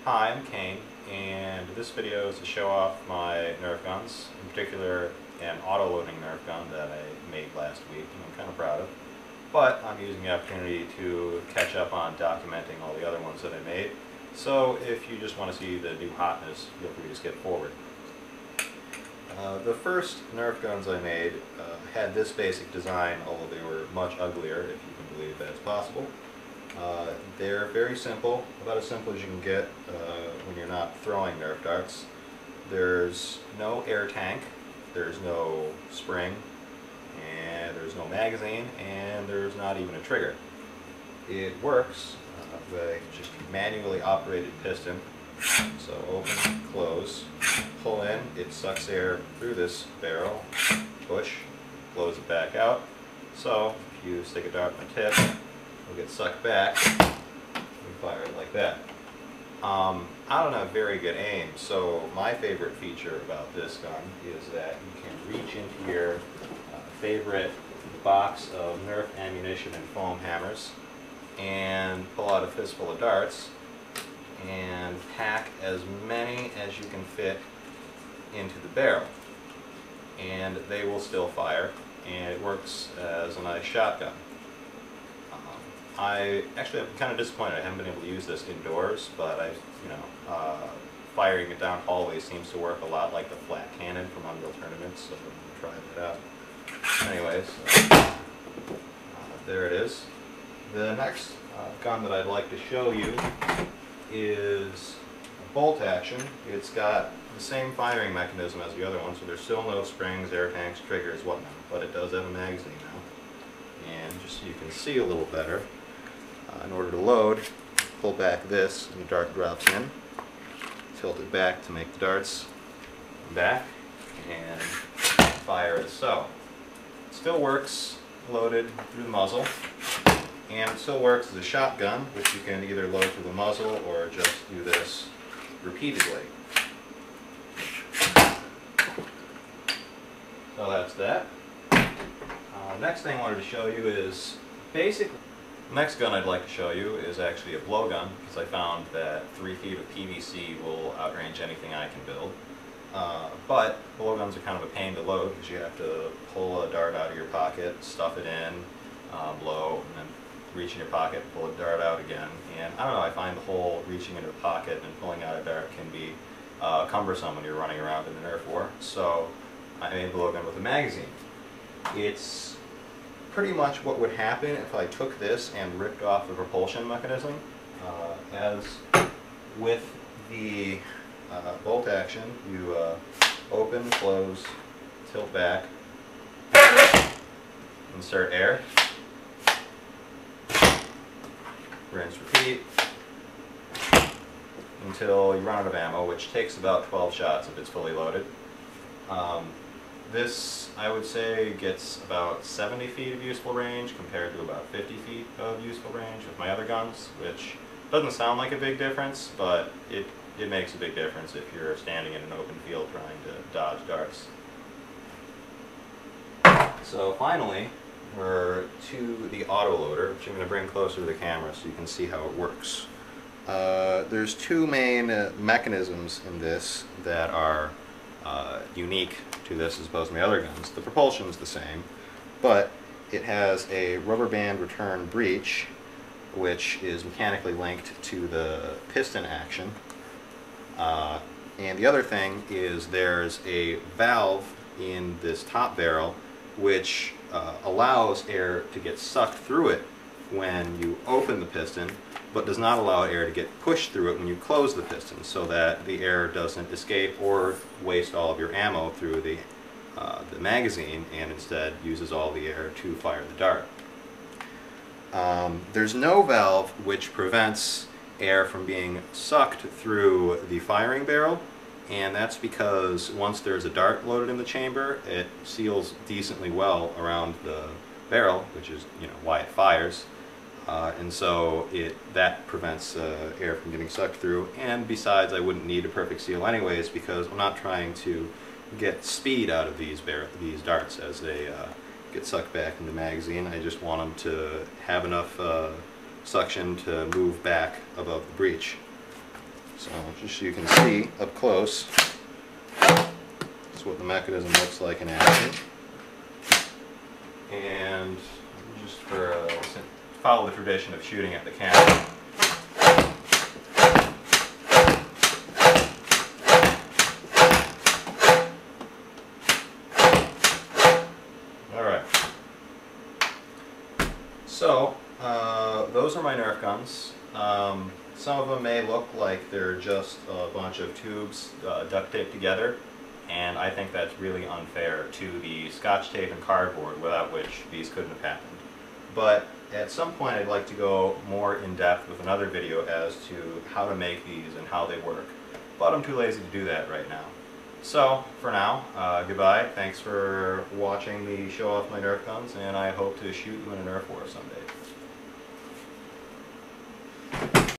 Hi, I'm Kane, and this video is to show off my Nerf guns, in particular an auto-loading Nerf gun that I made last week and I'm kind of proud of. But I'm using the opportunity to catch up on documenting all the other ones that I made. So if you just want to see the new hotness, feel free to skip forward. The first Nerf guns I made had this basic design, although they were much uglier, if you can believe that's possible. They're very simple, about as simple as you can get when you're not throwing Nerf darts. There's no air tank, there's no spring, and there's no magazine, and there's not even a trigger. It works with just manually operated piston. So open, close, pull in, it sucks air through this barrel, push, blows it back out. So if you stick a dart in the tip, it'll get sucked back and fire it like that. I don't have very good aim, so my favorite feature about this gun is that you can reach into your favorite box of Nerf ammunition and foam hammers and pull out a fistful of darts and pack as many as you can fit into the barrel, and they will still fire, and it works as a nice shotgun. I'm kind of disappointed I haven't been able to use this indoors, but firing it down hallways seems to work a lot like the flat cannon from Unreal Tournaments, so I'm going to try that out. Anyways, there it is. The next gun that I'd like to show you is a bolt action. It's got the same firing mechanism as the other one, so there's still no springs, air tanks, triggers, whatnot, but it does have a magazine now. And just so you can see a little better, in order to load, pull back this and the dart drops in, tilt it back to make the darts back, and fire as so. It still works loaded through the muzzle, and it still works as a shotgun, which you can either load through the muzzle or just do this repeatedly. So that's that. Next thing I wanted to show you is basically, the next gun I'd like to show you is actually a blowgun, because I found that 3 feet of PVC will outrange anything I can build. But blowguns are kind of a pain to load because you have to pull a dart out of your pocket, stuff it in, blow, and then reach in your pocket, pull a dart out again. And I don't know, I find the whole reaching into the pocket and pulling out a dart can be cumbersome when you're running around in the Nerf war. So I made a blowgun with a magazine. It's pretty much what would happen if I took this and ripped off the propulsion mechanism. As with the bolt action, you open, close, tilt back, insert air, rinse, repeat, until you run out of ammo, which takes about 12 shots if it's fully loaded. This, I would say, gets about 70 feet of useful range compared to about 50 feet of useful range with my other guns, which doesn't sound like a big difference, but it makes a big difference if you're standing in an open field trying to dodge darts. So finally, we're to the autoloader, which I'm going to bring closer to the camera so you can see how it works. There's two main mechanisms in this that are unique to this as opposed to my other guns. The propulsion is the same, but it has a rubber band return breech, which is mechanically linked to the piston action. And the other thing is there's a valve in this top barrel which allows air to get sucked through it when you open the piston, but does not allow air to get pushed through it when you close the piston, so that the air doesn't escape or waste all of your ammo through the magazine, and instead uses all the air to fire the dart. There's no valve which prevents air from being sucked through the firing barrel, and that's because once there's a dart loaded in the chamber, it seals decently well around the barrel, which is why it fires. And so that prevents air from getting sucked through, and besides, I wouldn't need a perfect seal anyways, because I'm not trying to get speed out of these darts as they get sucked back in the magazine. I just want them to have enough suction to move back above the breech. So just so you can see up close, that's what the mechanism looks like in action. And just for follow the tradition of shooting at the camera. Alright. So, those are my Nerf guns. Some of them may look like they're just a bunch of tubes duct taped together, and I think that's really unfair to the scotch tape and cardboard, without which these couldn't have happened. But at some point I'd like to go more in depth with another video as to how to make these and how they work. But I'm too lazy to do that right now. So, for now, goodbye. Thanks for watching me show off my Nerf guns, and I hope to shoot you in a Nerf war someday.